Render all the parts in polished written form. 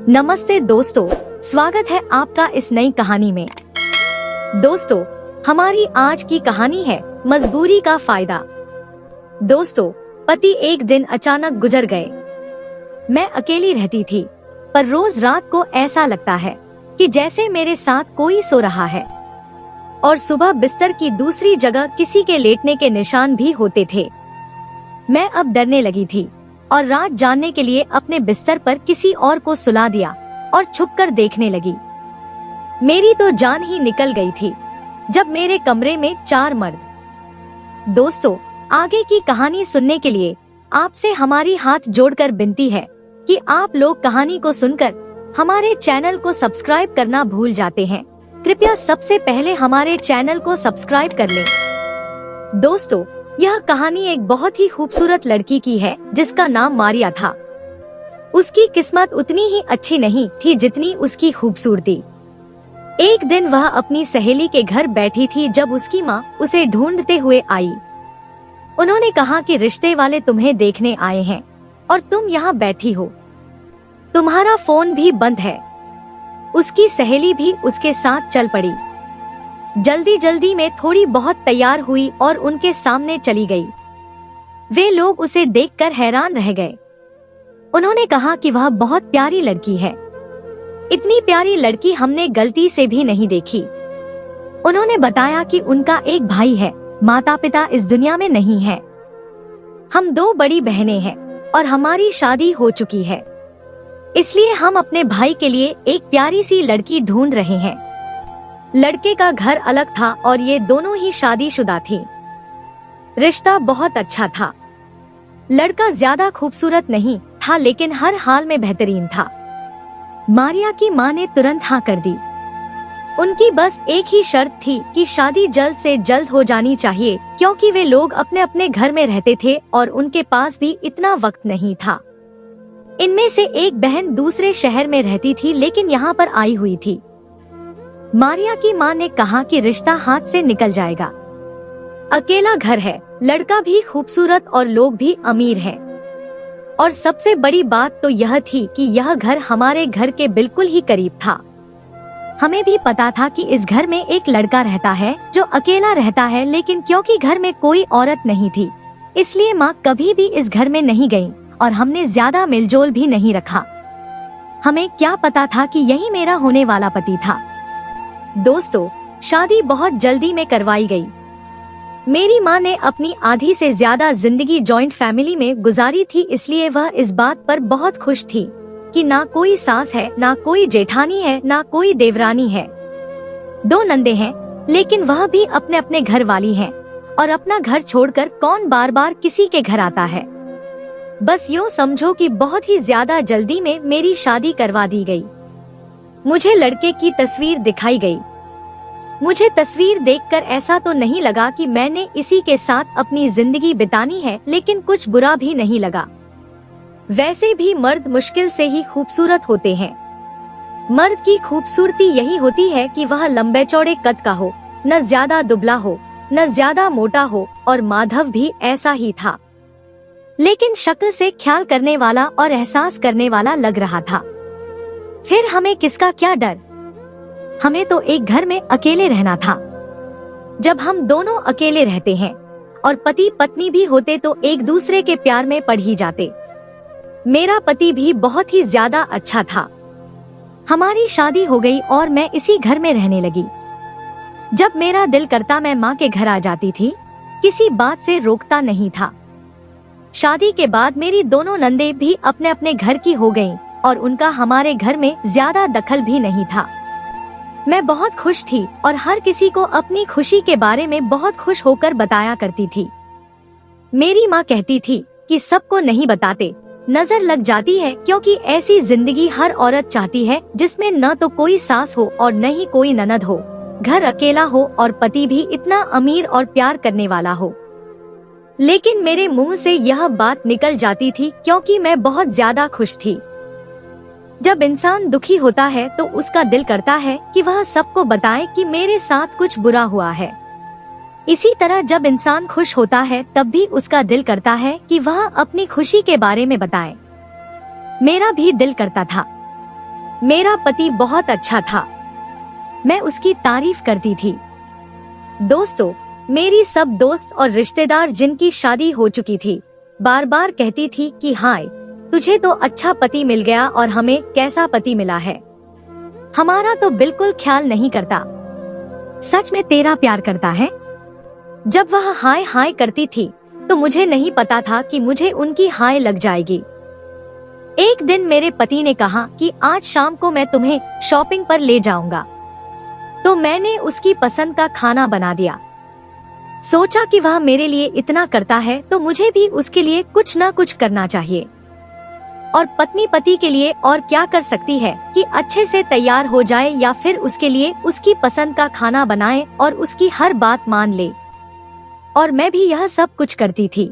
नमस्ते दोस्तों, स्वागत है आपका इस नई कहानी में। दोस्तों, हमारी आज की कहानी है मजबूरी का फायदा। दोस्तों, पति एक दिन अचानक गुजर गए। मैं अकेली रहती थी, पर रोज रात को ऐसा लगता है कि जैसे मेरे साथ कोई सो रहा है और सुबह बिस्तर की दूसरी जगह किसी के लेटने के निशान भी होते थे। मैं अब डरने लगी थी और रात जानने के लिए अपने बिस्तर पर किसी और को सुला दिया और छुपकर देखने लगी। मेरी तो जान ही निकल गई थी जब मेरे कमरे में 4 मर्द। दोस्तों, आगे की कहानी सुनने के लिए आपसे हमारी हाथ जोड़कर विनती है कि आप लोग कहानी को सुनकर हमारे चैनल को सब्सक्राइब करना भूल जाते हैं। कृपया सबसे पहले हमारे चैनल को सब्सक्राइब कर लें। दोस्तों, यह कहानी एक बहुत ही खूबसूरत लड़की की है जिसका नाम मारिया था। उसकी किस्मत उतनी ही अच्छी नहीं थी जितनी उसकी खूबसूरती। एक दिन वह अपनी सहेली के घर बैठी थी जब उसकी माँ उसे ढूंढते हुए आई। उन्होंने कहा कि रिश्ते वाले तुम्हें देखने आए हैं और तुम यहाँ बैठी हो। तुम्हारा फोन भी बंद है। उसकी सहेली भी उसके साथ चल पड़ी। जल्दी जल्दी में थोड़ी बहुत तैयार हुई और उनके सामने चली गई। वे लोग उसे देखकर हैरान रह गए। उन्होंने कहा कि वह बहुत प्यारी लड़की है। इतनी प्यारी लड़की हमने गलती से भी नहीं देखी। उन्होंने बताया कि उनका एक भाई है, माता पिता इस दुनिया में नहीं है। हम 2 बड़ी बहनें हैं और हमारी शादी हो चुकी है, इसलिए हम अपने भाई के लिए एक प्यारी सी लड़की ढूंढ रहे हैं। लड़के का घर अलग था और ये दोनों ही शादीशुदा थी। रिश्ता बहुत अच्छा था। लड़का ज्यादा खूबसूरत नहीं था लेकिन हर हाल में बेहतरीन था। मारिया की माँ ने तुरंत हाँ कर दी। उनकी बस एक ही शर्त थी कि शादी जल्द से जल्द हो जानी चाहिए, क्योंकि वे लोग अपने अपने घर में रहते थे और उनके पास भी इतना वक्त नहीं था। इनमें से एक बहन दूसरे शहर में रहती थी लेकिन यहाँ पर आई हुई थी। मारिया की माँ ने कहा कि रिश्ता हाथ से निकल जाएगा। अकेला घर है, लड़का भी खूबसूरत और लोग भी अमीर हैं। और सबसे बड़ी बात तो यह थी कि यह घर हमारे घर के बिल्कुल ही करीब था। हमें भी पता था कि इस घर में एक लड़का रहता है जो अकेला रहता है, लेकिन क्योंकि घर में कोई औरत नहीं थी इसलिए माँ कभी भी इस घर में नहीं गई और हमने ज्यादा मेलजोल भी नहीं रखा। हमें क्या पता था कि यही मेरा होने वाला पति था। दोस्तों, शादी बहुत जल्दी में करवाई गई। मेरी माँ ने अपनी आधी से ज्यादा जिंदगी जॉइंट फैमिली में गुजारी थी, इसलिए वह इस बात पर बहुत खुश थी कि ना कोई सास है, ना कोई जेठानी है, ना कोई देवरानी है। 2 नंदे हैं, लेकिन वह भी अपने अपने घर वाली हैं और अपना घर छोड़कर कौन बार बार किसी के घर आता है। बस यूँ समझो कि बहुत ही ज्यादा जल्दी में मेरी शादी करवा दी गई। मुझे लड़के की तस्वीर दिखाई गई। मुझे तस्वीर देखकर ऐसा तो नहीं लगा कि मैंने इसी के साथ अपनी जिंदगी बितानी है, लेकिन कुछ बुरा भी नहीं लगा। वैसे भी मर्द मुश्किल से ही खूबसूरत होते हैं। मर्द की खूबसूरती यही होती है कि वह लंबे चौड़े कद का हो, न ज्यादा दुबला हो, न ज्यादा मोटा हो, और माधव भी ऐसा ही था। लेकिन शक्ल से ख्याल करने वाला और एहसास करने वाला लग रहा था। फिर हमें किसका क्या डर। हमें तो एक घर में अकेले रहना था। जब हम दोनों अकेले रहते हैं और पति पत्नी भी होते तो एक दूसरे के प्यार में पड़ ही जाते। मेरा पति भी बहुत ही ज्यादा अच्छा था। हमारी शादी हो गई और मैं इसी घर में रहने लगी। जब मेरा दिल करता मैं माँ के घर आ जाती थी, किसी बात से रोकता नहीं था। शादी के बाद मेरी दोनों नंदे भी अपने अपने घर की हो गईं और उनका हमारे घर में ज्यादा दखल भी नहीं था। मैं बहुत खुश थी और हर किसी को अपनी खुशी के बारे में बहुत खुश होकर बताया करती थी। मेरी माँ कहती थी कि सबको नहीं बताते, नजर लग जाती है, क्योंकि ऐसी जिंदगी हर औरत चाहती है जिसमें न तो कोई सास हो और न ही कोई ननद हो, घर अकेला हो और पति भी इतना अमीर और प्यार करने वाला हो। लेकिन मेरे मुंह से यह बात निकल जाती थी क्योंकि मैं बहुत ज्यादा खुश थी। जब इंसान दुखी होता है तो उसका दिल करता है कि वह सबको बताए कि मेरे साथ कुछ बुरा हुआ है। इसी तरह जब इंसान खुश होता है तब भी उसका दिल करता है कि वह अपनी खुशी के बारे में बताए। मेरा भी दिल करता था। मेरा पति बहुत अच्छा था, मैं उसकी तारीफ करती थी। दोस्तों, मेरी सब दोस्त और रिश्तेदार जिनकी शादी हो चुकी थी, बार बार कहती थी कि हाय, तुझे तो अच्छा पति मिल गया और हमें कैसा पति मिला है, हमारा तो बिल्कुल ख्याल नहीं करता, सच में तेरा प्यार करता है। जब वह हाय हाय करती थी तो मुझे नहीं पता था कि मुझे उनकी हाय लग जाएगी। एक दिन मेरे पति ने कहा कि आज शाम को मैं तुम्हें शॉपिंग पर ले जाऊंगा, तो मैंने उसकी पसंद का खाना बना दिया। सोचा कि वह मेरे लिए इतना करता है तो मुझे भी उसके लिए कुछ न कुछ करना चाहिए। और पत्नी पति के लिए और क्या कर सकती है कि अच्छे से तैयार हो जाए या फिर उसके लिए उसकी पसंद का खाना बनाए और उसकी हर बात मान ले। और मैं भी यह सब कुछ करती थी।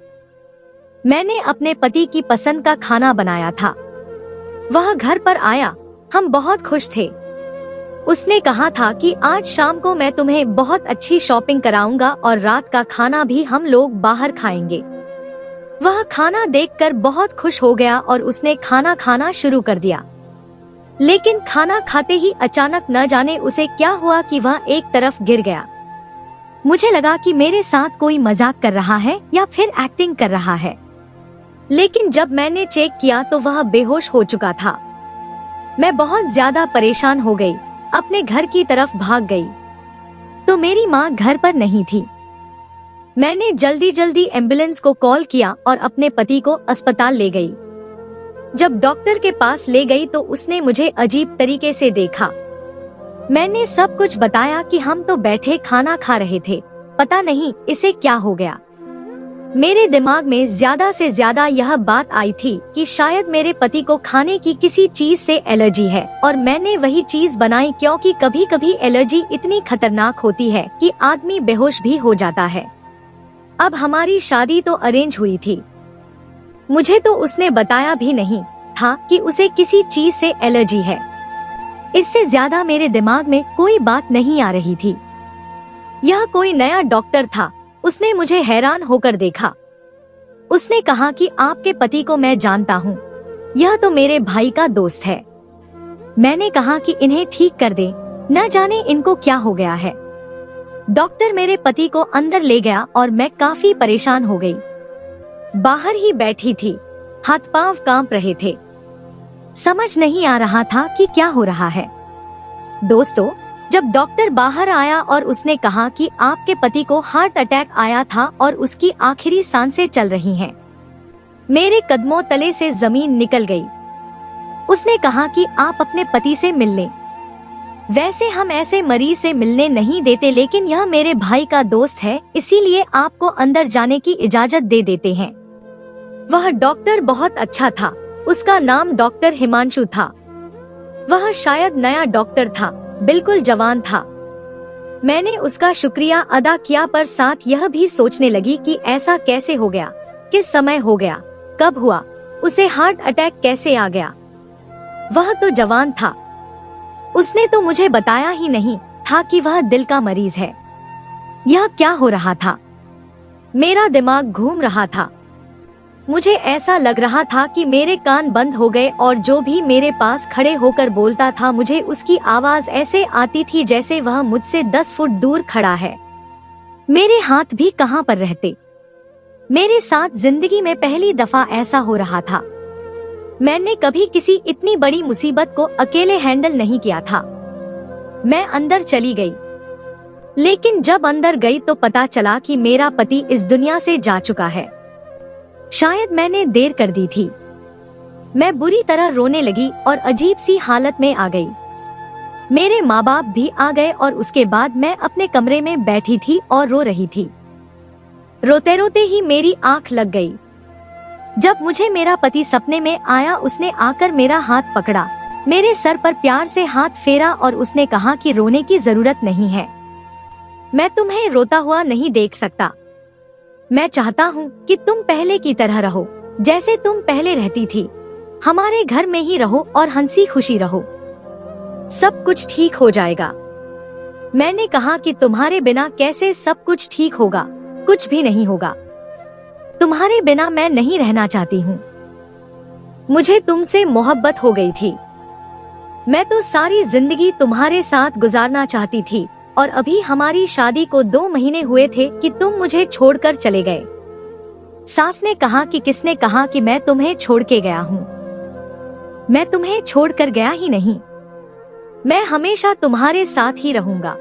मैंने अपने पति की पसंद का खाना बनाया था। वह घर पर आया, हम बहुत खुश थे। उसने कहा था कि आज शाम को मैं तुम्हें बहुत अच्छी शॉपिंग कराऊंगा और रात का खाना भी हम लोग बाहर खाएंगे। वह खाना देखकर बहुत खुश हो गया और उसने खाना खाना शुरू कर दिया। लेकिन खाना खाते ही अचानक न जाने उसे क्या हुआ कि वह एक तरफ गिर गया। मुझे लगा कि मेरे साथ कोई मजाक कर रहा है या फिर एक्टिंग कर रहा है, लेकिन जब मैंने चेक किया तो वह बेहोश हो चुका था। मैं बहुत ज्यादा परेशान हो गई, अपने घर की तरफ भाग गई, तो मेरी माँ घर पर नहीं थी। मैंने जल्दी जल्दी एम्बुलेंस को कॉल किया और अपने पति को अस्पताल ले गई। जब डॉक्टर के पास ले गई तो उसने मुझे अजीब तरीके से देखा। मैंने सब कुछ बताया कि हम तो बैठे खाना खा रहे थे, पता नहीं इसे क्या हो गया। मेरे दिमाग में ज्यादा से ज्यादा यह बात आई थी कि शायद मेरे पति को खाने की किसी चीज से एलर्जी है और मैंने वही चीज बनाई, क्योंकि कभी कभी एलर्जी इतनी खतरनाक होती है कि आदमी बेहोश भी हो जाता है। अब हमारी शादी तो अरेंज हुई थी, मुझे तो उसने बताया भी नहीं था कि उसे किसी चीज से एलर्जी है। इससे ज्यादा मेरे दिमाग में कोई बात नहीं आ रही थी। यह कोई नया डॉक्टर था। उसने मुझे हैरान होकर देखा। उसने कहा कि आपके पति को मैं जानता हूँ, यह तो मेरे भाई का दोस्त है। मैंने कहा कि इन्हें ठीक कर दे, न जाने इनको क्या हो गया है। डॉक्टर मेरे पति को अंदर ले गया और मैं काफी परेशान हो गई। बाहर ही बैठी थी, हाथ पांव कांप रहे थे, समझ नहीं आ रहा था कि क्या हो रहा है। दोस्तों, जब डॉक्टर बाहर आया और उसने कहा कि आपके पति को हार्ट अटैक आया था और उसकी आखिरी सांसें चल रही हैं, मेरे कदमों तले से जमीन निकल गई। उसने कहा कि आप अपने पति से मिल लें। वैसे हम ऐसे मरीज से मिलने नहीं देते, लेकिन यह मेरे भाई का दोस्त है, इसीलिए आपको अंदर जाने की इजाजत दे देते हैं। वह डॉक्टर बहुत अच्छा था। उसका नाम डॉक्टर हिमांशु था। वह शायद नया डॉक्टर था, बिल्कुल जवान था। मैंने उसका शुक्रिया अदा किया, पर साथ यह भी सोचने लगी कि ऐसा कैसे हो गया, किस समय हो गया, कब हुआ, उसे हार्ट अटैक कैसे आ गया। वह तो जवान था, उसने तो मुझे बताया ही नहीं था कि वह दिल का मरीज है। यह क्या हो रहा था? मेरा दिमाग घूम रहा था। मुझे ऐसा लग रहा था कि मेरे कान बंद हो गए और जो भी मेरे पास खड़े होकर बोलता था, मुझे उसकी आवाज ऐसे आती थी जैसे वह मुझसे 10 फुट दूर खड़ा है। मेरे हाथ भी कहाँ पर रहते। मेरे साथ जिंदगी में पहली दफा ऐसा हो रहा था। मैंने कभी किसी इतनी बड़ी मुसीबत को अकेले हैंडल नहीं किया था। मैं अंदर चली गई, लेकिन जब अंदर गई तो पता चला कि मेरा पति इस दुनिया से जा चुका है। शायद मैंने देर कर दी थी। मैं बुरी तरह रोने लगी और अजीब सी हालत में आ गई। मेरे माँ बाप भी आ गए और उसके बाद मैं अपने कमरे में बैठी थी और रो रही थी। रोते रोते ही मेरी आंख लग गई। जब मुझे मेरा पति सपने में आया, उसने आकर मेरा हाथ पकड़ा, मेरे सर पर प्यार से हाथ फेरा और उसने कहा कि रोने की जरूरत नहीं है, मैं तुम्हें रोता हुआ नहीं देख सकता। मैं चाहता हूँ कि तुम पहले की तरह रहो, जैसे तुम पहले रहती थी। हमारे घर में ही रहो और हंसी खुशी रहो, सब कुछ ठीक हो जाएगा। मैंने कहा कि तुम्हारे बिना कैसे सब कुछ ठीक होगा, कुछ भी नहीं होगा। तुम्हारे बिना मैं नहीं रहना चाहती हूँ। मुझे तुमसे मोहब्बत हो गई थी। मैं तो सारी जिंदगी तुम्हारे साथ गुजारना चाहती थी और अभी हमारी शादी को 2 महीने हुए थे कि तुम मुझे छोड़कर चले गए। सास ने कहा कि किसने कहा कि मैं तुम्हें छोड़ के गया हूँ? मैं तुम्हें छोड़कर गया ही नहीं। मैं हमेशा तुम्हारे साथ ही रहूंगा।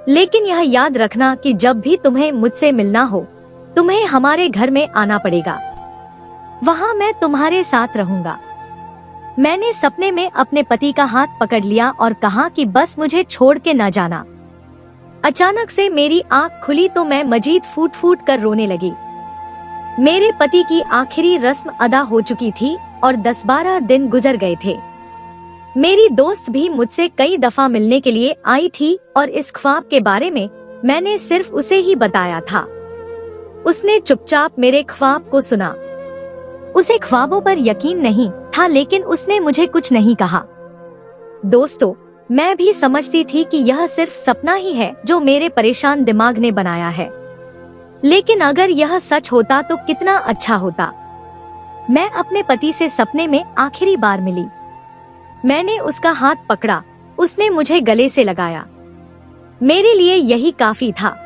लेकिन यह याद रखना कि जब भी तुम्हें मुझसे मिलना हो, तुम्हें हमारे घर में आना पड़ेगा। वहाँ मैं तुम्हारे साथ रहूंगा। मैंने सपने में अपने पति का हाथ पकड़ लिया और कहा कि बस मुझे छोड़ के न जाना। अचानक से मेरी आंख खुली तो मैं मजीद फूट फूट कर रोने लगी। मेरे पति की आखिरी रस्म अदा हो चुकी थी और 10-12 दिन गुजर गए थे। मेरी दोस्त भी मुझसे कई दफा मिलने के लिए आई थी और इस ख्वाब के बारे में मैंने सिर्फ उसे ही बताया था। उसने चुपचाप मेरे ख्वाब को सुना। उसे ख्वाबों पर यकीन नहीं था, लेकिन उसने मुझे कुछ नहीं कहा। दोस्तों, मैं भी समझती थी कि यह सिर्फ सपना ही है जो मेरे परेशान दिमाग ने बनाया है। लेकिन अगर यह सच होता तो कितना अच्छा होता। मैं अपने पति से सपने में आखिरी बार मिली। मैंने उसका हाथ पकड़ा, उसने मुझे गले से लगाया। मेरे लिए यही काफी था।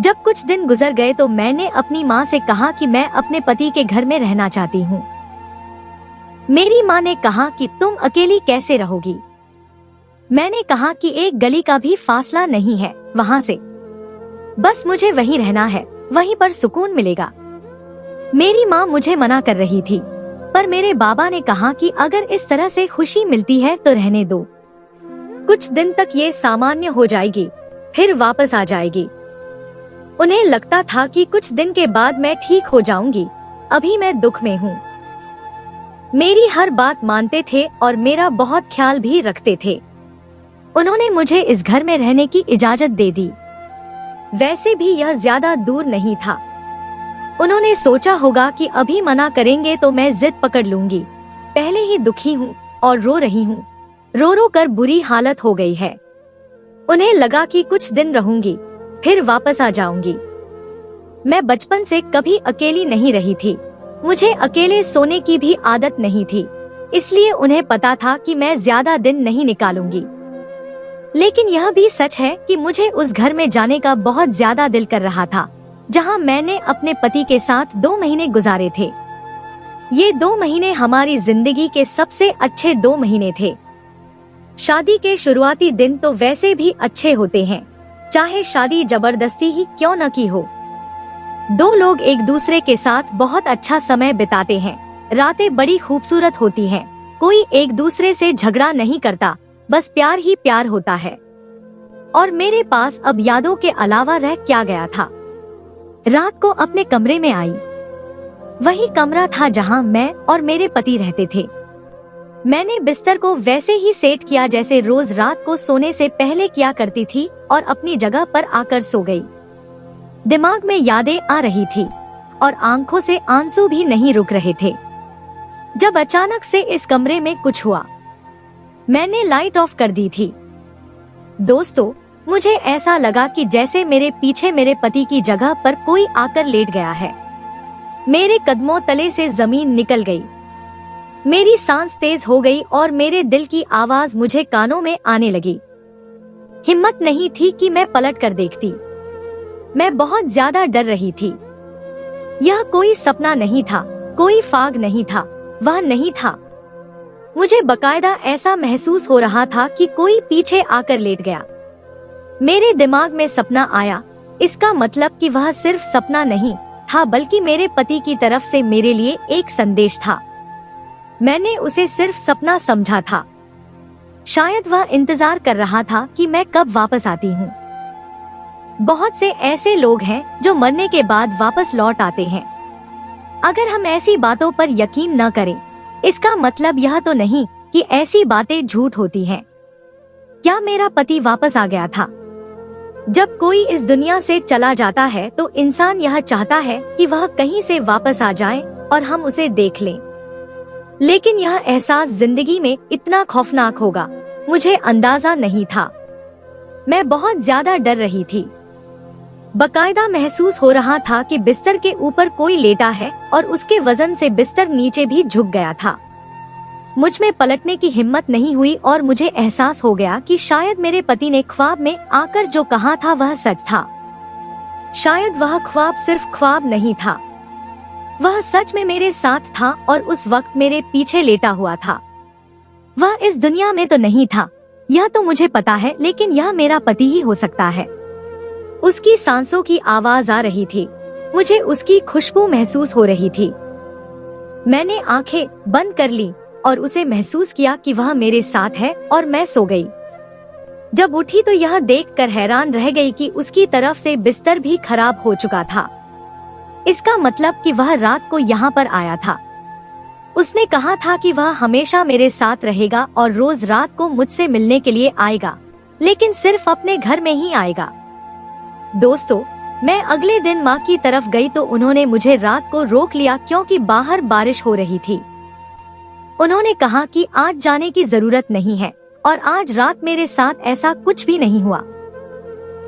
जब कुछ दिन गुजर गए तो मैंने अपनी माँ से कहा कि मैं अपने पति के घर में रहना चाहती हूँ। मेरी माँ ने कहा कि तुम अकेली कैसे रहोगी? मैंने कहा कि एक गली का भी फासला नहीं है वहाँ से, बस मुझे वहीं रहना है, वहीं पर सुकून मिलेगा। मेरी माँ मुझे मना कर रही थी, पर मेरे बाबा ने कहा कि अगर इस तरह से खुशी मिलती है तो रहने दो। कुछ दिन तक ये सामान्य हो जाएगी, फिर वापस आ जाएगी। उन्हें लगता था कि कुछ दिन के बाद मैं ठीक हो जाऊंगी। अभी मैं दुख में हूँ। मेरी हर बात मानते थे और मेरा बहुत ख्याल भी रखते थे। उन्होंने मुझे इस घर में रहने की इजाजत दे दी। वैसे भी यह ज्यादा दूर नहीं था। उन्होंने सोचा होगा कि अभी मना करेंगे तो मैं जिद पकड़ लूंगी। पहले ही दुखी हूँ और रो रही हूँ, रो रो कर बुरी हालत हो गई है। उन्हें लगा कि कुछ दिन रहूंगी, फिर वापस आ जाऊंगी। मैं बचपन से कभी अकेली नहीं रही थी। मुझे अकेले सोने की भी आदत नहीं थी, इसलिए उन्हें पता था कि मैं ज्यादा दिन नहीं निकालूंगी। लेकिन यह भी सच है कि मुझे उस घर में जाने का बहुत ज्यादा दिल कर रहा था, जहां मैंने अपने पति के साथ 2 महीने गुजारे थे। ये 2 महीने हमारी जिंदगी के सबसे अच्छे 2 महीने थे। शादी के शुरुआती दिन तो वैसे भी अच्छे होते हैं, चाहे शादी जबरदस्ती ही क्यों न की हो। 2 लोग एक दूसरे के साथ बहुत अच्छा समय बिताते हैं। रातें बड़ी खूबसूरत होती हैं। कोई एक दूसरे से झगड़ा नहीं करता, बस प्यार ही प्यार होता है। और मेरे पास अब यादों के अलावा रह क्या गया था। रात को अपने कमरे में आई। वही कमरा था जहां मैं और मेरे पति रहते थे। मैंने बिस्तर को वैसे ही सेट किया जैसे रोज रात को सोने से पहले किया करती थी और अपनी जगह पर आकर सो गई। दिमाग में यादें आ रही थी और आंखों से आंसू भी नहीं रुक रहे थे, जब अचानक से इस कमरे में कुछ हुआ। मैंने लाइट ऑफ कर दी थी। दोस्तों, मुझे ऐसा लगा कि जैसे मेरे पीछे मेरे पति की जगह पर कोई आकर लेट गया है। मेरे कदमों तले से जमीन निकल गई। मेरी सांस तेज हो गई और मेरे दिल की आवाज मुझे कानों में आने लगी। हिम्मत नहीं थी कि मैं पलट कर देखती। मैं बहुत ज्यादा डर रही थी। यह कोई सपना नहीं था, कोई फाग नहीं था, वह नहीं था। मुझे बकायदा ऐसा महसूस हो रहा था कि कोई पीछे आकर लेट गया। मेरे दिमाग में सपना आया, इसका मतलब कि वह सिर्फ सपना नहीं था, बल्कि मेरे पति की तरफ से मेरे लिए एक संदेश था। मैंने उसे सिर्फ सपना समझा था। शायद वह इंतजार कर रहा था कि मैं कब वापस आती हूँ। बहुत से ऐसे लोग हैं जो मरने के बाद वापस लौट आते हैं। अगर हम ऐसी बातों पर यकीन न करें, इसका मतलब यह तो नहीं कि ऐसी बातें झूठ होती हैं। क्या मेरा पति वापस आ गया था? जब कोई इस दुनिया से चला जाता है तो इंसान यह चाहता है कि वह कहीं से वापस आ जाए और हम उसे देख लें। लेकिन यह एहसास जिंदगी में इतना खौफनाक होगा, मुझे अंदाजा नहीं था। मैं बहुत ज्यादा डर रही थी। बकायदा महसूस हो रहा था कि बिस्तर के ऊपर कोई लेटा है और उसके वजन से बिस्तर नीचे भी झुक गया था। मुझ में पलटने की हिम्मत नहीं हुई और मुझे एहसास हो गया कि शायद मेरे पति ने ख्वाब में आकर जो कहा था वह सच था। शायद वह ख्वाब सिर्फ ख्वाब नहीं था, वह सच में मेरे साथ था और उस वक्त मेरे पीछे लेटा हुआ था। वह इस दुनिया में तो नहीं था, यह तो मुझे पता है, लेकिन यह मेरा पति ही हो सकता है। उसकी सांसों की आवाज आ रही थी, मुझे उसकी खुशबू महसूस हो रही थी। मैंने आंखें बंद कर ली और उसे महसूस किया कि वह मेरे साथ है और मैं सो गई। जब उठी तो यह देखकर हैरान रह गई कि उसकी तरफ से बिस्तर भी खराब हो चुका था। इसका मतलब कि वह रात को यहाँ पर आया था। उसने कहा था कि वह हमेशा मेरे साथ रहेगा और रोज रात को मुझसे मिलने के लिए आएगा, लेकिन सिर्फ अपने घर में ही आएगा। दोस्तों, मैं अगले दिन माँ की तरफ गई तो उन्होंने मुझे रात को रोक लिया क्योंकि बाहर बारिश हो रही थी। उन्होंने कहा कि आज जाने की जरूरत नहीं है और आज रात मेरे साथ ऐसा कुछ भी नहीं हुआ।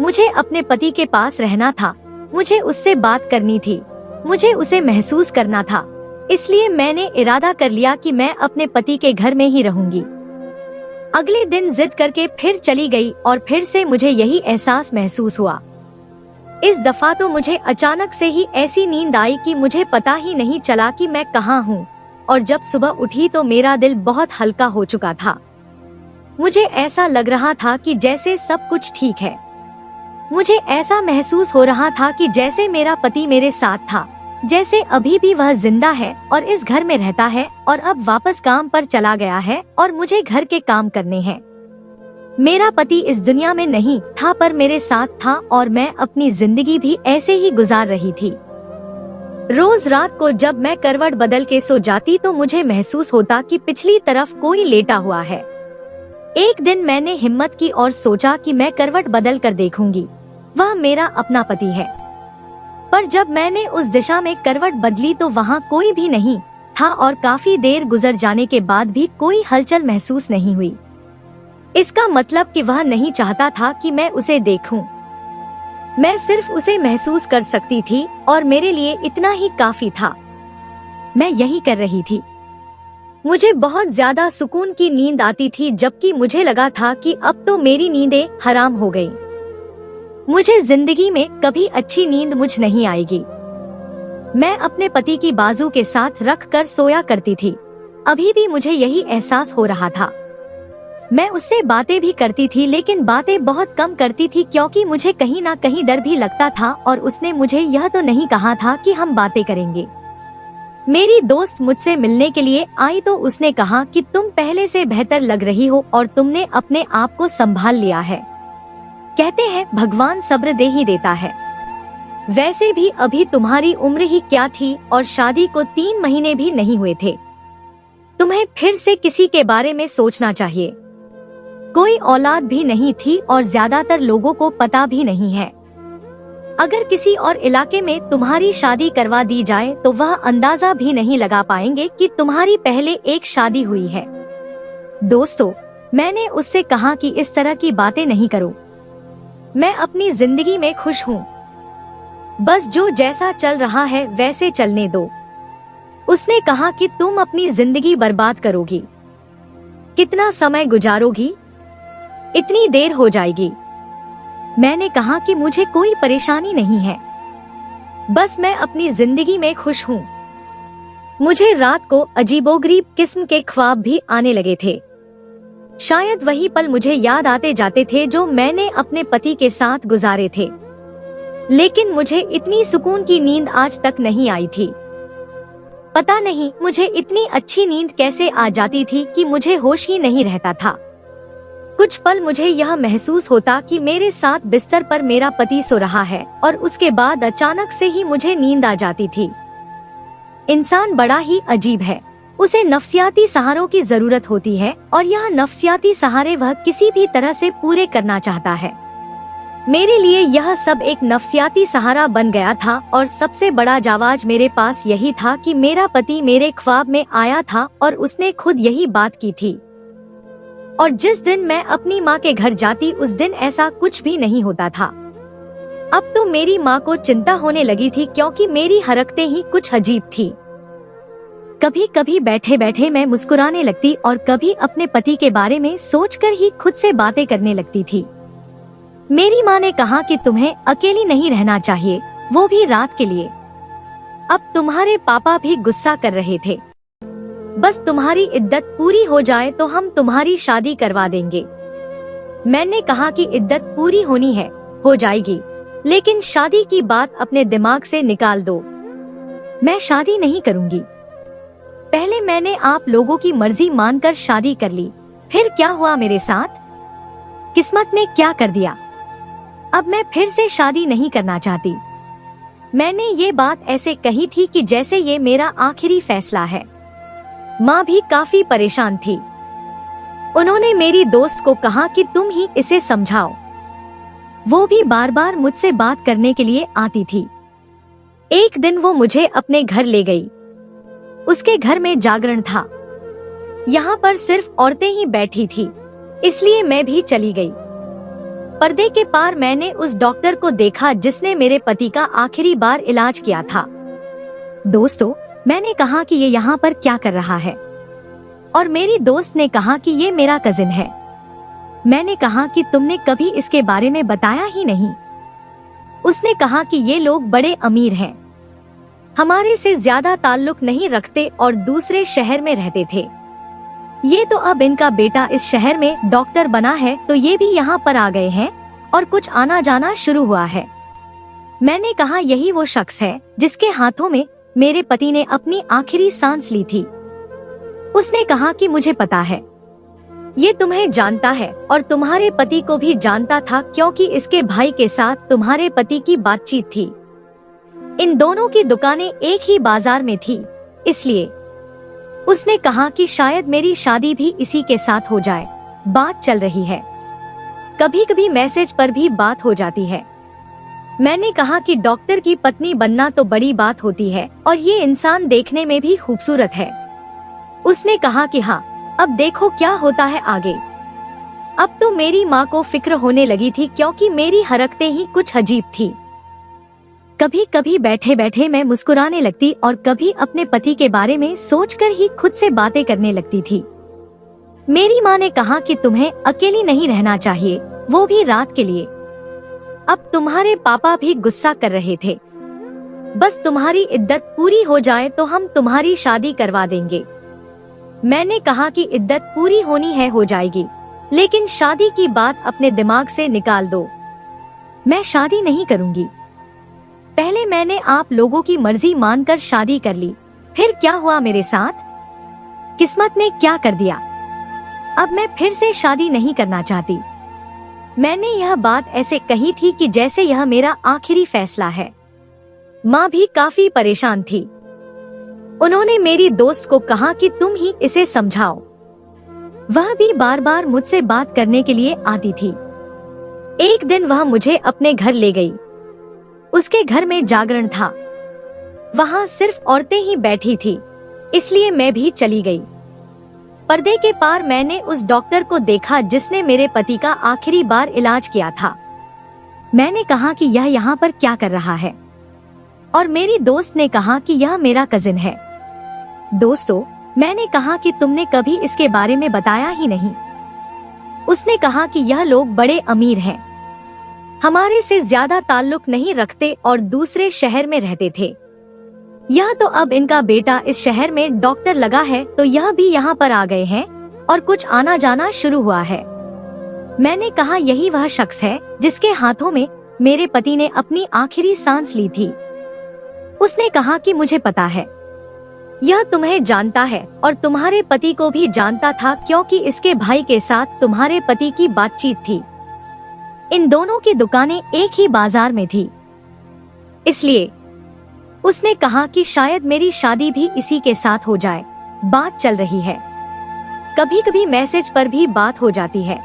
मुझे अपने पति के पास रहना था, मुझे उससे बात करनी थी, मुझे उसे महसूस करना था। इसलिए मैंने इरादा कर लिया कि मैं अपने पति के घर में ही रहूंगी। अगले दिन जिद करके फिर चली गई और फिर से मुझे यही एहसास महसूस हुआ। इस दफा तो मुझे अचानक से ही ऐसी नींद आई कि मुझे पता ही नहीं चला कि मैं कहाँ हूँ, और जब सुबह उठी तो मेरा दिल बहुत हल्का हो चुका था। मुझे ऐसा लग रहा था कि जैसे सब कुछ ठीक है। मुझे ऐसा महसूस हो रहा था कि जैसे मेरा पति मेरे साथ था, जैसे अभी भी वह जिंदा है और इस घर में रहता है और अब वापस काम पर चला गया है और मुझे घर के काम करने हैं। मेरा पति इस दुनिया में नहीं था पर मेरे साथ था और मैं अपनी जिंदगी भी ऐसे ही गुजार रही थी। रोज रात को जब मैं करवट बदल के सो जाती तो मुझे महसूस होता कि पिछली तरफ कोई लेटा हुआ है। एक दिन मैंने हिम्मत की और सोचा कि मैं करवट बदल कर देखूंगी, वह मेरा अपना पति है। पर जब मैंने उस दिशा में करवट बदली तो वहाँ कोई भी नहीं था और काफी देर गुजर जाने के बाद भी कोई हलचल महसूस नहीं हुई। इसका मतलब कि वह नहीं चाहता था कि मैं उसे देखूं। मैं सिर्फ उसे महसूस कर सकती थी और मेरे लिए इतना ही काफी था। मैं यही कर रही थी। मुझे बहुत ज्यादा सुकून की नींद आती थी, जबकि मुझे लगा था कि अब तो मेरी नींदें हराम हो गई। मुझे जिंदगी में कभी अच्छी नींद मुझ नहीं आएगी। मैं अपने पति की बाजू के साथ रख कर सोया करती थी। अभी भी मुझे यही एहसास हो रहा था। मैं उससे बातें भी करती थी, लेकिन बातें बहुत कम करती थी क्योंकि मुझे कहीं ना कहीं डर भी लगता था और उसने मुझे यह तो नहीं कहा था कि हम बातें करेंगे। मेरी दोस्त मुझसे मिलने के लिए आई तो उसने कहा कि तुम पहले से बेहतर लग रही हो और तुमने अपने आप को संभाल लिया है। कहते हैं भगवान सब्र दे ही देता है। वैसे भी अभी तुम्हारी उम्र ही क्या थी और शादी को 3 महीने भी नहीं हुए थे। तुम्हें फिर से किसी के बारे में सोचना चाहिए। कोई औलाद भी नहीं थी और ज्यादातर लोगों को पता भी नहीं है। अगर किसी और इलाके में तुम्हारी शादी करवा दी जाए तो वह अंदाजा भी नहीं लगा पाएंगे कि तुम्हारी पहले एक शादी हुई है। दोस्तों, मैंने उससे कहा कि इस तरह की बातें नहीं करो। मैं अपनी जिंदगी में खुश हूँ। बस जो जैसा चल रहा है वैसे चलने दो। उसने कहा कि तुम अपनी जिंदगी बर्बाद करोगी। कितना समय गुजारोगी? इतनी देर हो जाएगी। मैंने कहा कि मुझे कोई परेशानी नहीं है, बस मैं अपनी जिंदगी में खुश हूँ। मुझे रात को अजीबोगरीब किस्म के ख्वाब भी आने लगे थे। शायद वही पल मुझे याद आते जाते थे जो मैंने अपने पति के साथ गुजारे थे, लेकिन मुझे इतनी सुकून की नींद आज तक नहीं आई थी। पता नहीं मुझे इतनी अच्छी नींद कैसे आ जाती थी कि मुझे होश ही नहीं रहता था। कुछ पल मुझे यह महसूस होता कि मेरे साथ बिस्तर पर मेरा पति सो रहा है और उसके बाद अचानक से ही मुझे नींद आ जाती थी। इंसान बड़ा ही अजीब है। उसे नफ्सियाती सहारों की जरूरत होती है और यह नफ्सियाती सहारे वह किसी भी तरह से पूरे करना चाहता है। मेरे लिए यह सब एक नफ्सियाती सहारा बन गया था और सबसे बड़ा जावाज मेरे पास यही था कि मेरा पति मेरे ख्वाब में आया था और उसने खुद यही बात की थी। और जिस दिन मैं अपनी माँ के घर जाती उस दिन ऐसा कुछ भी नहीं होता था। अब तो मेरी माँ को चिंता होने लगी थी क्योंकि मेरी हरकतें ही कुछ अजीब थी। कभी कभी बैठे बैठे मैं मुस्कुराने लगती और कभी अपने पति के बारे में सोचकर ही खुद से बातें करने लगती थी। मेरी माँ ने कहा कि तुम्हें अकेली नहीं रहना चाहिए, वो भी रात के लिए। अब तुम्हारे पापा भी गुस्सा कर रहे थे। बस तुम्हारी इद्दत पूरी हो जाए तो हम तुम्हारी शादी करवा देंगे। मैंने कहा कि इद्दत पूरी होनी है, हो जाएगी, लेकिन शादी की बात अपने दिमाग से निकाल दो। मैं शादी नहीं करूंगी। पहले मैंने आप लोगों की मर्जी मानकर शादी कर ली, फिर क्या हुआ मेरे साथ? किस्मत ने क्या कर दिया? अब मैं फिर से शादी नहीं करना चाहती। मैंने ये बात ऐसे कही थी कि जैसे ये मेरा आखिरी फैसला है। माँ भी काफी परेशान थी। उन्होंने मेरी दोस्त को कहा कि तुम ही इसे समझाओ। वो भी बार बार मुझसे बात करने के लिए आती थी। एक दिन वो मुझे अपने घर ले गई। उसके घर में जागरण था। यहाँ पर सिर्फ औरतें ही बैठी थी, इसलिए मैं भी चली गई। पर्दे के पार मैंने उस डॉक्टर को देखा जिसने मेरे पति का आखिरी बार इलाज किया था। दोस्तों, मैंने कहा कि ये यहाँ पर क्या कर रहा है, और मेरी दोस्त ने कहा कि ये मेरा कजिन है। मैंने कहा कि तुमने कभी इसके बारे में बताया ही नहीं। उसने कहा कि ये लोग बड़े अमीर हैं, हमारे से ज्यादा ताल्लुक नहीं रखते और दूसरे शहर में रहते थे। ये तो अब इनका बेटा इस शहर में डॉक्टर बना है तो ये भी यहाँ पर आ गए हैं और कुछ आना जाना शुरू हुआ है। मैंने कहा यही वो शख्स है जिसके हाथों में मेरे पति ने अपनी आखिरी सांस ली थी। उसने कहा कि मुझे पता है, ये तुम्हें जानता है और तुम्हारे पति को भी जानता था, क्योंकि इसके भाई के साथ तुम्हारे पति की बातचीत थी। इन दोनों की दुकानें एक ही बाजार में थी, इसलिए उसने कहा कि शायद मेरी शादी भी इसी के साथ हो जाए। बात चल रही है, कभी कभी मैसेज पर भी बात हो जाती है। मैंने कहा कि डॉक्टर की पत्नी बनना तो बड़ी बात होती है और ये इंसान देखने में भी खूबसूरत है। उसने कहा कि हाँ, अब देखो क्या होता है आगे। अब तो मेरी माँ को फिक्र होने लगी थी, क्योंकि मेरी हरकतें ही कुछ अजीब थी। कभी कभी बैठे बैठे मैं मुस्कुराने लगती और कभी अपने पति के बारे में सोचकर ही खुद से बातें करने लगती थी। मेरी माँ ने कहा कि तुम्हें अकेली नहीं रहना चाहिए, वो भी रात के लिए। अब तुम्हारे पापा भी गुस्सा कर रहे थे। बस तुम्हारी इद्दत पूरी हो जाए तो हम तुम्हारी शादी करवा देंगे। मैंने कहा कि इद्दत पूरी होनी है, हो जाएगी, लेकिन शादी की बात अपने दिमाग से निकाल दो। मैं शादी नहीं करूंगी। पहले मैंने आप लोगों की मर्जी मानकर शादी कर ली, फिर क्या हुआ मेरे साथ? किस्मत ने क्या कर दिया? अब मैं फिर से शादी नहीं करना चाहती। मैंने यह बात ऐसे कही थी कि जैसे यह मेरा आखिरी फैसला है। माँ भी काफी परेशान थी। उन्होंने मेरी दोस्त को कहा कि तुम ही इसे समझाओ। वह भी बार बार मुझसे बात करने के लिए आती थी। एक दिन वह मुझे अपने घर ले गई। उसके घर में जागरण था। वहाँ सिर्फ औरतें ही बैठी थी, इसलिए मैं भी चली गई। पर्दे के पार मैंने उस डॉक्टर को देखा जिसने मेरे पति का आखिरी बार इलाज किया था। मैंने कहा कि यह यहाँ पर क्या कर रहा है, और मेरी दोस्त ने कहा कि यह मेरा कजिन है। दोस्तों, मैंने कहा कि तुमने कभी इसके बारे में बताया ही नहीं। उसने कहा कि यह लोग बड़े अमीर हैं, हमारे से ज्यादा ताल्लुक नहीं रखते और दूसरे शहर में रहते थे। यह तो अब इनका बेटा इस शहर में डॉक्टर लगा है तो यह भी यहाँ पर आ गए हैं और कुछ आना जाना शुरू हुआ है। मैंने कहा यही वह शख्स है जिसके हाथों में मेरे पति ने अपनी आखिरी सांस ली थी। उसने कहा कि मुझे पता है, यह तुम्हें जानता है और तुम्हारे पति को भी जानता था, क्योंकि इसके भाई के साथ तुम्हारे पति की बातचीत थी। इन दोनों की दुकानें एक ही बाजार में थी, इसलिए उसने कहा कि शायद मेरी शादी भी इसी के साथ हो जाए। बात चल रही है, कभी कभी मैसेज पर भी बात हो जाती है।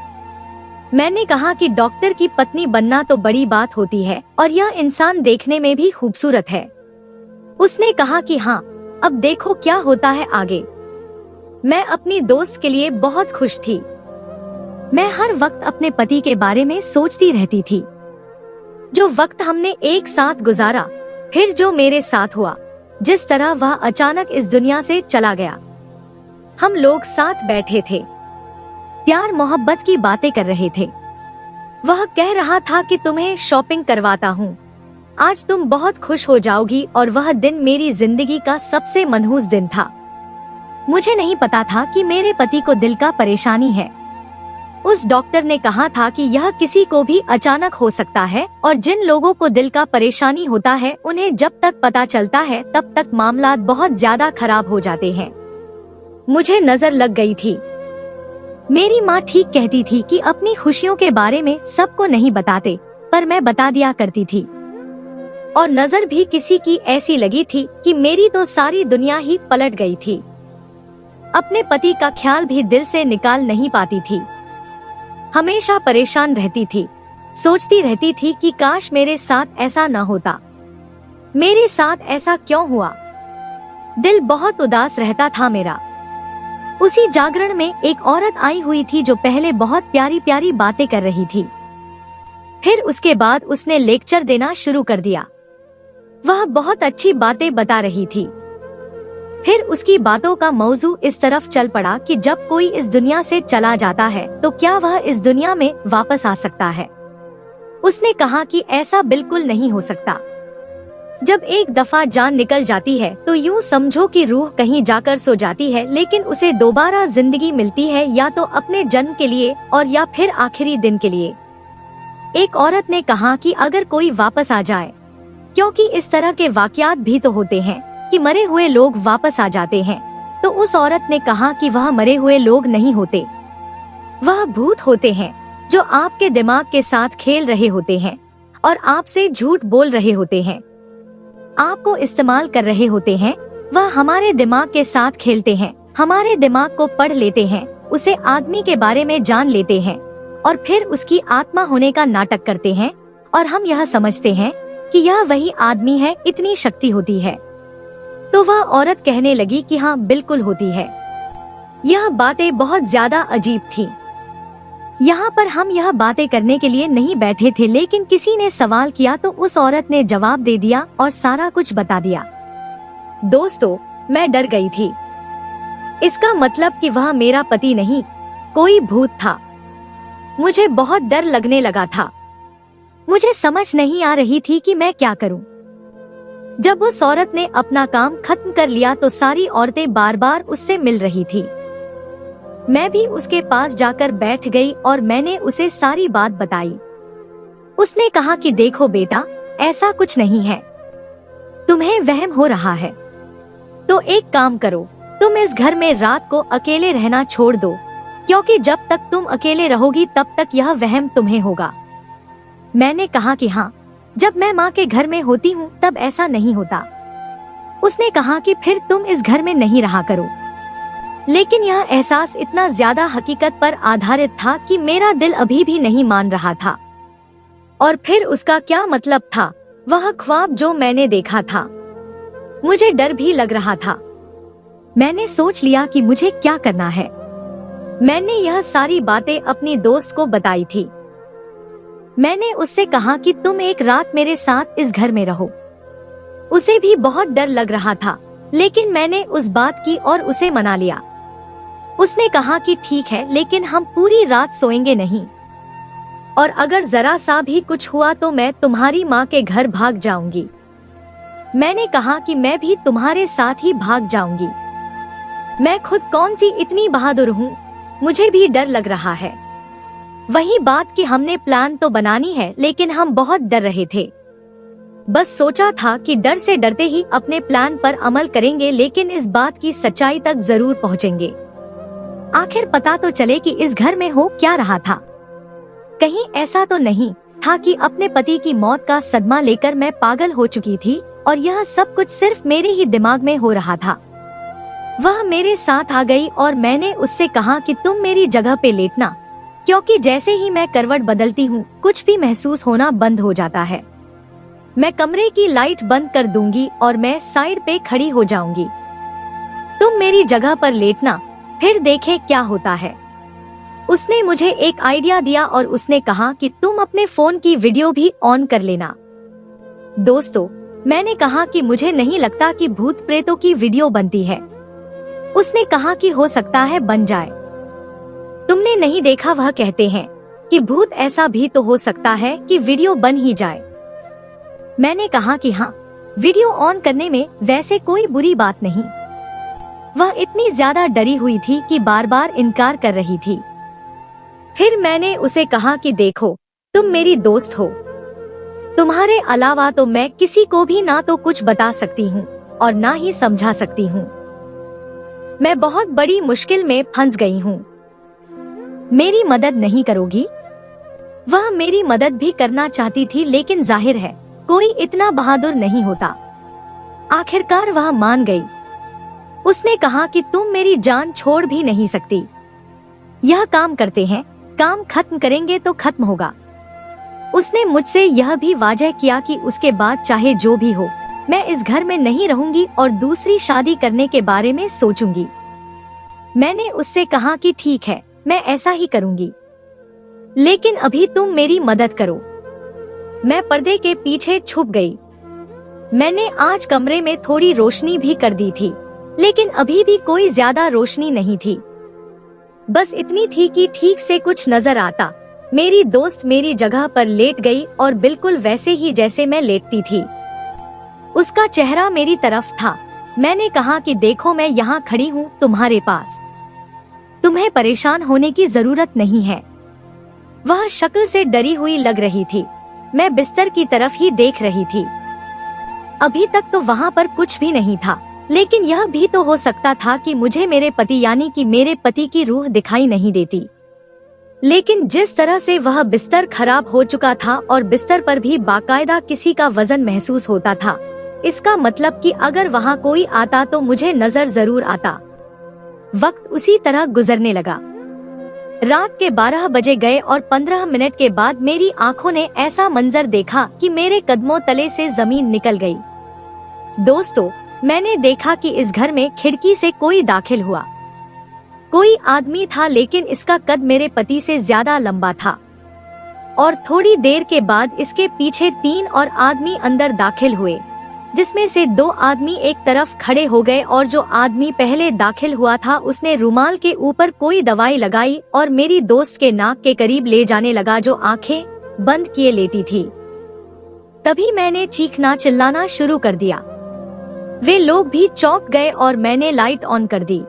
मैंने कहा कि डॉक्टर की पत्नी बनना तो बड़ी बात होती है और यह इंसान देखने में भी खूबसूरत है। उसने कहा कि हाँ, अब देखो क्या होता है आगे। मैं अपनी दोस्त के लिए बहुत खुश थी। मैं हर वक्त अपने पति के बारे में सोचती रहती थी। जो वक्त हमने एक साथ गुजारा, फिर जो मेरे साथ हुआ, जिस तरह वह अचानक इस दुनिया से चला गया। हम लोग साथ बैठे थे, प्यार मोहब्बत की बातें कर रहे थे। वह कह रहा था कि तुम्हें शॉपिंग करवाता हूँ, आज तुम बहुत खुश हो जाओगी, और वह दिन मेरी जिंदगी का सबसे मनहूस दिन था। मुझे नहीं पता था कि मेरे पति को दिल का परेशानी है। उस डॉक्टर ने कहा था कि यह किसी को भी अचानक हो सकता है, और जिन लोगों को दिल का परेशानी होता है उन्हें जब तक पता चलता है तब तक मामला बहुत ज्यादा खराब हो जाते हैं। मुझे नजर लग गई थी। मेरी माँ ठीक कहती थी कि अपनी खुशियों के बारे में सबको नहीं बताते, पर मैं बता दिया करती थी। और नजर भी किसी की ऐसी लगी थी कि मेरी तो सारी दुनिया ही पलट गई थी। अपने पति का ख्याल भी दिल से निकाल नहीं पाती थी। हमेशा परेशान रहती थी, सोचती रहती थी कि काश मेरे साथ ऐसा न होता। मेरे साथ ऐसा क्यों हुआ? दिल बहुत उदास रहता था मेरा। उसी जागरण में एक औरत आई हुई थी जो पहले बहुत प्यारी प्यारी बातें कर रही थी। फिर उसके बाद उसने लेक्चर देना शुरू कर दिया। वह बहुत अच्छी बातें बता रही थी। फिर उसकी बातों का मौजू इस तरफ चल पड़ा कि जब कोई इस दुनिया से चला जाता है तो क्या वह इस दुनिया में वापस आ सकता है। उसने कहा कि ऐसा बिल्कुल नहीं हो सकता। जब एक दफा जान निकल जाती है तो यूं समझो कि रूह कहीं जाकर सो जाती है, लेकिन उसे दोबारा जिंदगी मिलती है या तो अपने जन्म के लिए और या फिर आखिरी दिन के लिए। एक औरत ने कहा कि अगर कोई वापस आ जाए, क्योंकि इस तरह के वाकयात भी तो होते हैं कि मरे हुए लोग वापस आ जाते हैं, तो उस औरत ने कहा कि वह मरे हुए लोग नहीं होते, वह भूत होते हैं जो आपके दिमाग के साथ खेल रहे होते हैं और आपसे झूठ बोल रहे होते हैं, आपको इस्तेमाल कर रहे होते हैं। वह हमारे दिमाग के साथ खेलते हैं, हमारे दिमाग को पढ़ लेते हैं, उसे आदमी के बारे में जान लेते हैं और फिर उसकी आत्मा होने का नाटक करते हैं, और हम यह समझते हैं कि यह वही आदमी है। इतनी शक्ति होती है। तो वह औरत कहने लगी कि हाँ, बिल्कुल होती है। यह बातें बहुत ज्यादा अजीब थी। यहाँ पर हम यह बातें करने के लिए नहीं बैठे थे, लेकिन किसी ने सवाल किया तो उस औरत ने जवाब दे दिया और सारा कुछ बता दिया। दोस्तों, मैं डर गई थी। इसका मतलब कि वह मेरा पति नहीं, कोई भूत था। मुझे बहुत डर लगने लगा था। मुझे समझ नहीं आ रही थी कि मैं क्या करूं। जब उस औरत ने अपना काम खत्म कर लिया तो सारी औरतें बार बार उससे मिल रही थी। मैं भी उसके पास जाकर बैठ गई और मैंने उसे सारी बात बताई। उसने कहा कि देखो बेटा, ऐसा कुछ नहीं है, तुम्हें वहम हो रहा है। तो एक काम करो, तुम इस घर में रात को अकेले रहना छोड़ दो, क्योंकि जब तक तुम अकेले रहोगी तब तक यह वहम तुम्हें होगा। मैंने कहा कि हाँ, जब मैं माँ के घर में होती हूँ तब ऐसा नहीं होता। उसने कहा कि फिर तुम इस घर में नहीं रहा करो। लेकिन यह एहसास इतना ज्यादा हकीकत पर आधारित था कि मेरा दिल अभी भी नहीं मान रहा था। और फिर उसका क्या मतलब था, वह ख्वाब जो मैंने देखा था? मुझे डर भी लग रहा था। मैंने सोच लिया कि मुझे क्या करना है। मैंने यह सारी बातें अपनी दोस्त को बताई थी। मैंने उससे कहा कि तुम एक रात मेरे साथ इस घर में रहो। उसे भी बहुत डर लग रहा था, लेकिन मैंने उस बात की और उसे मना लिया। उसने कहा कि ठीक है, लेकिन हम पूरी रात सोएंगे नहीं, और अगर जरा सा भी कुछ हुआ तो मैं तुम्हारी माँ के घर भाग जाऊंगी। मैंने कहा कि मैं भी तुम्हारे साथ ही भाग जाऊंगी। मैं खुद कौन सी इतनी बहादुर हूँ, मुझे भी डर लग रहा है। वही बात कि हमने प्लान तो बनानी है, लेकिन हम बहुत डर रहे थे। बस सोचा था कि डर से डरते ही अपने प्लान पर अमल करेंगे, लेकिन इस बात की सच्चाई तक जरूर पहुंचेंगे। आखिर पता तो चले कि इस घर में हो क्या रहा था। कहीं ऐसा तो नहीं था कि अपने पति की मौत का सदमा लेकर मैं पागल हो चुकी थी और यह सब कुछ सिर्फ मेरे ही दिमाग में हो रहा था। वह मेरे साथ आ गई और मैंने उससे कहा कि तुम मेरी जगह पे लेटना, क्योंकि जैसे ही मैं करवट बदलती हूँ कुछ भी महसूस होना बंद हो जाता है। मैं कमरे की लाइट बंद कर दूंगी और मैं साइड पे खड़ी हो जाऊंगी। तुम मेरी जगह पर लेटना, फिर देखें क्या होता है। उसने मुझे एक आइडिया दिया और उसने कहा कि तुम अपने फोन की वीडियो भी ऑन कर लेना। दोस्तों, मैंने कहा कि मुझे नहीं लगता कि भूत प्रेतों की वीडियो बनती है। उसने कहा कि हो सकता है बन जाए। तुमने नहीं देखा, वह कहते हैं कि भूत ऐसा भी तो हो सकता है कि वीडियो बन ही जाए। मैंने कहा कि हाँ, वीडियो ऑन करने में वैसे कोई बुरी बात नहीं। वह इतनी ज्यादा डरी हुई थी कि बार बार इनकार कर रही थी। फिर मैंने उसे कहा कि देखो, तुम मेरी दोस्त हो, तुम्हारे अलावा तो मैं किसी को भी ना तो कुछ बता सकती हूँ और ना ही समझा सकती हूँ। मैं बहुत बड़ी मुश्किल में फंस गई हूँ, मेरी मदद नहीं करोगी? वह मेरी मदद भी करना चाहती थी, लेकिन जाहिर है कोई इतना बहादुर नहीं होता। आखिरकार वह मान गई। उसने कहा कि तुम मेरी जान छोड़ भी नहीं सकती। यह काम करते हैं, काम खत्म करेंगे तो खत्म होगा। उसने मुझसे यह भी वाजह किया कि उसके बाद चाहे जो भी हो, मैं इस घर में नहीं रहूंगी और दूसरी शादी करने के बारे में सोचूंगी। मैंने उससे कहा कि ठीक है, मैं ऐसा ही करूंगी, लेकिन अभी तुम मेरी मदद करो। मैं पर्दे के पीछे छुप गई। मैंने आज कमरे में थोड़ी रोशनी भी कर दी थी, लेकिन अभी भी कोई ज्यादा रोशनी नहीं थी। बस इतनी थी कि ठीक से कुछ नजर आता। मेरी दोस्त मेरी जगह पर लेट गई और बिल्कुल वैसे ही जैसे मैं लेटती थी। उसका चेहरा मेरी तरफ था। मैंने कहा कि देखो, मैं यहाँ खड़ी हूँ तुम्हारे पास, तुम्हें परेशान होने की जरूरत नहीं है। वह शक्ल से डरी हुई लग रही थी। मैं बिस्तर की तरफ ही देख रही थी। अभी तक तो वहाँ पर कुछ भी नहीं था, लेकिन यह भी तो हो सकता था कि मुझे मेरे पति यानी कि मेरे पति की रूह दिखाई नहीं देती। लेकिन जिस तरह से वह बिस्तर खराब हो चुका था और बिस्तर पर भी बाकायदा किसी का वजन महसूस होता था, इसका मतलब कि अगर वहाँ कोई आता तो मुझे नजर जरूर आता। वक्त उसी तरह गुजरने लगा। रात के 12 बजे गए और 15 मिनट के बाद मेरी आंखों ने ऐसा मंजर देखा कि मेरे कदमों तले से जमीन निकल गई। दोस्तों, मैंने देखा कि इस घर में खिड़की से कोई दाखिल हुआ। कोई आदमी था, लेकिन इसका कद मेरे पति से ज्यादा लंबा था। और थोड़ी देर के बाद इसके पीछे 3 और आदमी अंदर दाखिल हुए, जिसमें से 2 आदमी एक तरफ खड़े हो गए और जो आदमी पहले दाखिल हुआ था उसने रुमाल के ऊपर कोई दवाई लगाई और मेरी दोस्त के नाक के करीब ले जाने लगा, जो आंखें बंद किए लेटी थी। तभी मैंने चीखना चिल्लाना शुरू कर दिया। वे लोग भी चौंक गए और मैंने लाइट ऑन कर दी।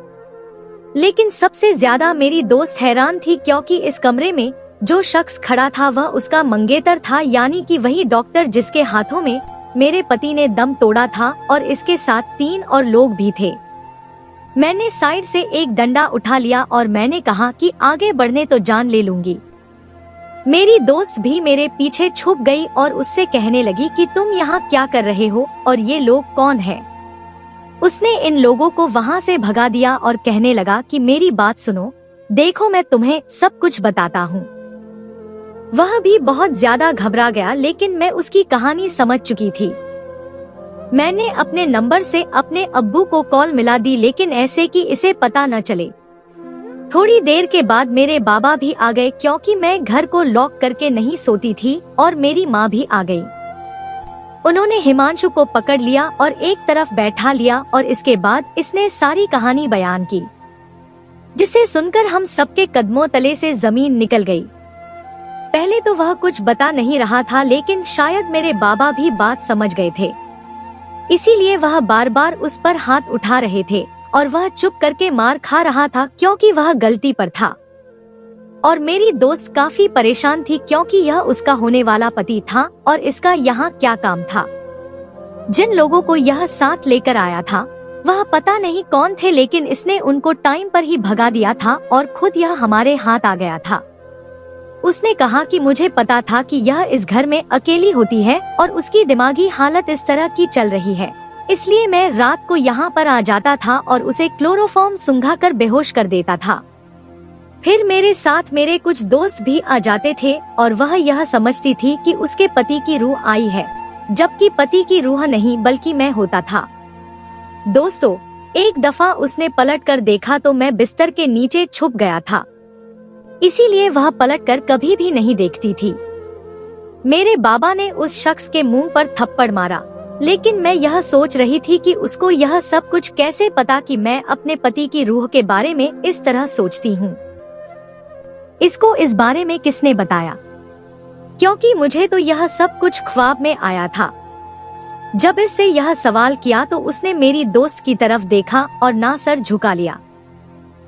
लेकिन सबसे ज्यादा मेरी दोस्त हैरान थी, क्योंकि इस कमरे में जो शख्स खड़ा था वह उसका मंगेतर था, यानी कि वही डॉक्टर जिसके हाथों में मेरे पति ने दम तोड़ा था, और इसके साथ 3 और लोग भी थे। मैंने साइड से एक डंडा उठा लिया और मैंने कहा कि आगे बढ़ने तो जान ले लूंगी। मेरी दोस्त भी मेरे पीछे छुप गई और उससे कहने लगी कि तुम यहाँ क्या कर रहे हो और ये लोग कौन है। उसने इन लोगों को वहाँ से भगा दिया और कहने लगा कि मेरी बात सुनो, देखो मैं तुम्हें सब कुछ बताता हूँ। वह भी बहुत ज्यादा घबरा गया, लेकिन मैं उसकी कहानी समझ चुकी थी। मैंने अपने नंबर से अपने अब्बू को कॉल मिला दी, लेकिन ऐसे कि इसे पता न चले। थोड़ी देर के बाद मेरे बाबा भी आ गए, क्योंकि मैं घर को लॉक करके नहीं सोती थी, और मेरी माँ भी आ गई। उन्होंने हिमांशु को पकड़ लिया और एक तरफ बैठा लिया और इसके बाद इसने सारी कहानी बयान की, जिसे सुनकर हम सबके कदमों तले से जमीन निकल गई। पहले तो वह कुछ बता नहीं रहा था, लेकिन शायद मेरे बाबा भी बात समझ गए थे, इसीलिए वह बार बार उस पर हाथ उठा रहे थे और वह चुप करके मार खा रहा था, क्योंकि वह गलती पर था। और मेरी दोस्त काफी परेशान थी, क्योंकि यह उसका होने वाला पति था और इसका यहाँ क्या काम था। जिन लोगों को यह साथ लेकर आया था वह पता नहीं कौन थे, लेकिन इसने उनको टाइम पर ही भगा दिया था और खुद यह हमारे हाथ आ गया था। उसने कहा कि मुझे पता था कि यह इस घर में अकेली होती है और उसकी दिमागी हालत इस तरह की चल रही है, इसलिए मैं रात को यहाँ पर आ जाता था और उसे क्लोरोफॉर्म सुंघाकर बेहोश कर देता था। फिर मेरे साथ मेरे कुछ दोस्त भी आ जाते थे और वह यह समझती थी कि उसके पति की रूह आई है, जबकि पति की रूह नहीं बल्कि मैं होता था। दोस्तों, एक दफा उसने पलटकर देखा तो मैं बिस्तर के नीचे छुप गया था, इसीलिए वह पलटकर कभी भी नहीं देखती थी। मेरे बाबा ने उस शख्स के मुंह पर थप्पड़ मारा, लेकिन मैं यह सोच रही थी कि उसको यह सब कुछ कैसे पता कि मैं अपने पति की रूह के बारे में इस तरह सोचती हूँ। इसको इस बारे में किसने बताया? क्योंकि मुझे तो यह सब कुछ ख्वाब में आया था। जब इससे यह सवाल किया तो उसने मेरी दोस्त की तरफ देखा और ना सर झुका लिया।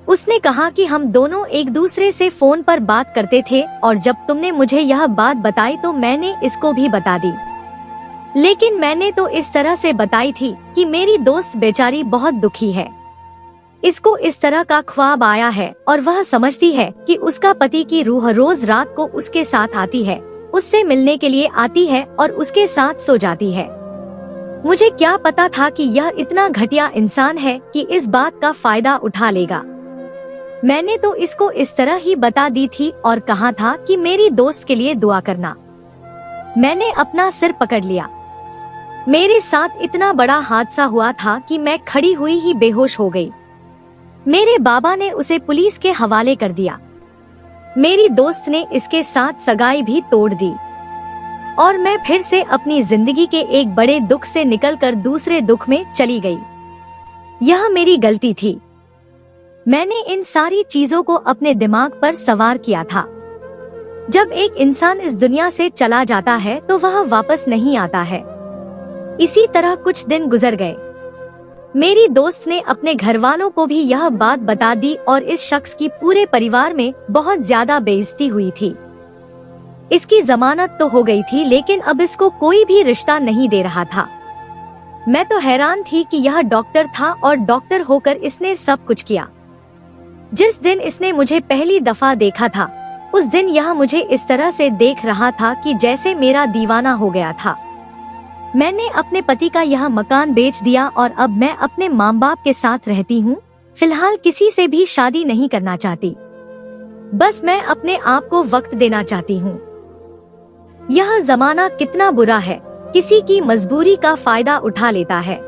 उसने कहा कि हम दोनों एक दूसरे से फोन पर बात करते थे और जब तुमने मुझे यह बात बताई तो मैंने इसको भी बता दी। लेकिन मैंने तो इस तरह से बताई थी कि मेरी दोस्त बेचारी बहुत दुखी है। इसको इस तरह का ख्वाब आया है और वह समझती है कि उसका पति की रूह रोज रात को उसके साथ आती है, उससे मिलने के लिए आती है और उसके साथ सो जाती है। मुझे क्या पता था कि यह इतना घटिया इंसान है कि इस बात का फायदा उठा लेगा। मैंने तो इसको इस तरह ही बता दी थी और कहा था कि मेरी दोस्त के लिए दुआ करना। मैंने अपना सिर पकड़ लिया। मेरे साथ इतना बड़ा हादसा हुआ था कि मैं खड़ी हुई ही बेहोश हो गई। मेरे बाबा ने उसे पुलिस के हवाले कर दिया। मेरी दोस्त ने इसके साथ सगाई भी तोड़ दी और मैं फिर से अपनी जिंदगी के एक बड़े दुख से निकलकर दूसरे दुख में चली गई। यह मेरी गलती थी। मैंने इन सारी चीजों को अपने दिमाग पर सवार किया था। जब एक इंसान इस दुनिया से चला जाता है तो वह वापस नहीं आता है। इसी तरह कुछ दिन गुजर गए। मेरी दोस्त ने अपने घर वालों को भी यह बात बता दी और इस शख्स की पूरे परिवार में बहुत ज्यादा बेइज्जती हुई थी। इसकी जमानत तो हो गई थी लेकिन अब इसको कोई भी रिश्ता नहीं दे रहा था। मैं तो हैरान थी कि यह डॉक्टर था और डॉक्टर होकर इसने सब कुछ किया। जिस दिन इसने मुझे पहली दफा देखा था उस दिन यह मुझे इस तरह से देख रहा था कि जैसे मेरा दीवाना हो गया था। मैंने अपने पति का यह मकान बेच दिया और अब मैं अपने माँ बाप के साथ रहती हूँ। फिलहाल किसी से भी शादी नहीं करना चाहती। बस मैं अपने आप को वक्त देना चाहती हूँ। यह जमाना कितना बुरा है, किसी की मजबूरी का फायदा उठा लेता है।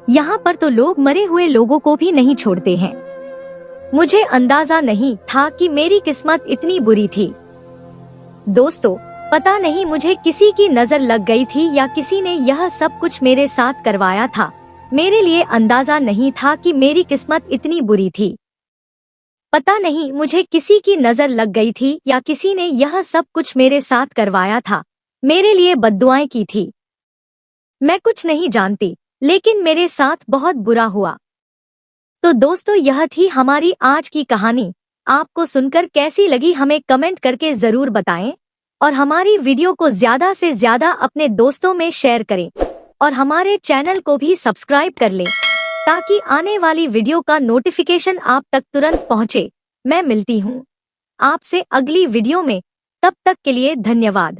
यहाँ पर तो लोग मरे हुए लोगों को भी नहीं छोड़ते हैं। मुझे अंदाजा नहीं था कि मेरी किस्मत इतनी बुरी थी। दोस्तों, पता नहीं मुझे किसी की नजर लग गई थी या किसी ने यह सब कुछ मेरे साथ करवाया था। मेरे लिए अंदाजा नहीं था कि मेरी किस्मत इतनी बुरी थी। पता नहीं मुझे किसी की नजर लग गई थी या किसी ने यह सब कुछ मेरे साथ करवाया था, मेरे लिए बद्दुआएं की थी। मैं कुछ नहीं जानती, लेकिन मेरे साथ बहुत बुरा हुआ। तो दोस्तों, यह थी हमारी आज की कहानी। आपको सुनकर कैसी लगी हमें कमेंट करके जरूर बताएं और हमारी वीडियो को ज्यादा से ज्यादा अपने दोस्तों में शेयर करें और हमारे चैनल को भी सब्सक्राइब कर लें ताकि आने वाली वीडियो का नोटिफिकेशन आप तक तुरंत पहुंचे। मैं मिलती हूं आपसे अगली वीडियो में। तब तक के लिए धन्यवाद।